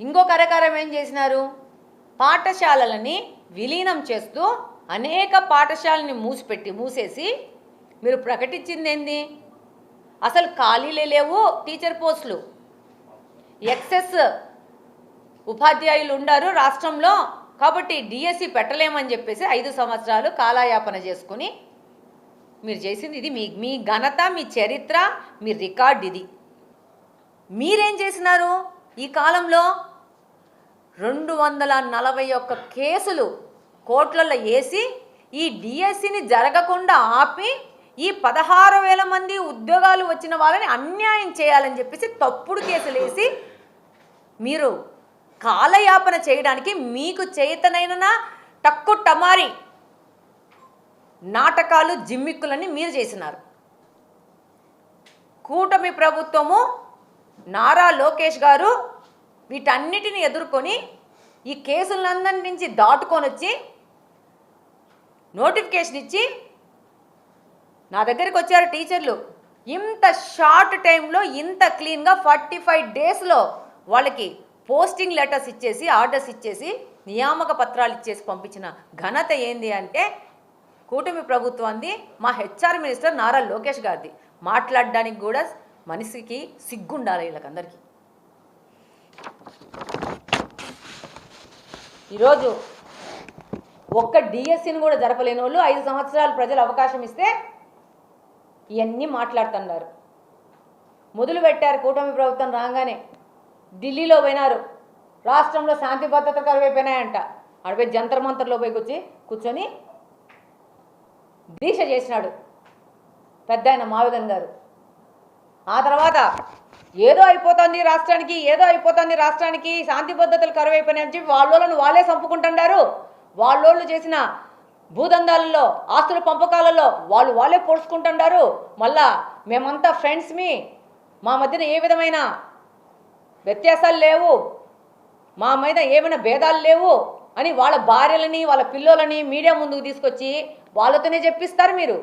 ఇంకో కార్యక్రమం ఏం చేసినారు? పాఠశాలలని విలీనం చేస్తూ అనేక పాఠశాలని మూసేసి మీరు ప్రకటించింది ఏంది? అసలు ఖాళీలే లేవు టీచర్ పోస్టులు, ఎక్సెస్ ఉపాధ్యాయులు ఉండారు రాష్ట్రంలో, కాబట్టి డిఎస్సి పెట్టలేమని చెప్పేసి 5 సంవత్సరాలు కాలయాపన చేసుకుని మీరు చేసింది ఇది. మీ ఘనత, మీ చరిత్ర, మీ రికార్డ్ ఇది. మీరేం చేసినారు ఈ కాలంలో? 241 కేసులు కోర్టులలో వేసి ఈ డిఎస్సిని జరగకుండా ఆపి ఈ 16,000 మంది ఉద్యోగాలు వచ్చిన వాళ్ళని అన్యాయం చేయాలని చెప్పేసి తప్పుడు కేసులు వేసి మీరు కాలయాపన చేయడానికి మీకు చేతనైన టక్కు టమారి నాటకాలు, జిమ్మిక్కులని మీరు చేసినారు. కూటమి ప్రభుత్వము, నారా లోకేష్ గారు వీటన్నిటిని ఎదుర్కొని ఈ కేసులందరి నుంచి దాటుకొని వచ్చి నోటిఫికేషన్ ఇచ్చి నా దగ్గరికి వచ్చారు టీచర్లు. ఇంత షార్ట్ టైంలో ఇంత క్లీన్గా 45 డేస్లో వాళ్ళకి పోస్టింగ్ లెటర్స్ ఇచ్చేసి, ఆర్డర్స్ ఇచ్చేసి, నియామక పత్రాలు ఇచ్చేసి పంపించిన ఘనత ఏంది అంటే కూటమి ప్రభుత్వాన్ని, మా హెచ్ఆర్ మినిస్టర్ నారా లోకేష్ గారిది. మాట్లాడడానికి కూడా మనిషికి సిగ్గుండాలి వీళ్ళకందరికీ. ఈరోజు ఒక్క డిఎస్సిని కూడా జరపలేని వాళ్ళు 5 సంవత్సరాలు ప్రజలు అవకాశం ఇస్తే ఇవన్నీ మాట్లాడుతున్నారు. మొదలు పెట్టారు కూటమి ప్రభుత్వం రాగానే. ఢిల్లీలో పోయినారు, రాష్ట్రంలో శాంతి భద్రత కరువైపోయినాయంట. అడిపోయి జంతర్ మంతర్లో పోయి కూర్చొని దీక్ష చేసినాడు పెద్ద ఆయన మావిదన్ గారు. ఆ తర్వాత ఏదో అయిపోతుంది రాష్ట్రానికి, శాంతి భద్రతలు కరువైపోయినాయని చెప్పి వాళ్ళని వాళ్ళే చంపుకుంటున్నారు. వాళ్ళోళ్ళు చేసిన భూదందాలలో, ఆస్తుల పంపకాలలో వాళ్ళే పోడ్చుకుంటున్నారు. మళ్ళా మేమంతా ఫ్రెండ్స్, మా మధ్యన ఏ విధమైన వ్యత్యాసాలు లేవు, మా మీద ఏమైనా భేదాలు లేవు అని వాళ్ళ భార్యలని, వాళ్ళ పిల్లలని మీడియా ముందుకు తీసుకొచ్చి వాళ్ళతోనే చెప్పిస్తారు మీరు.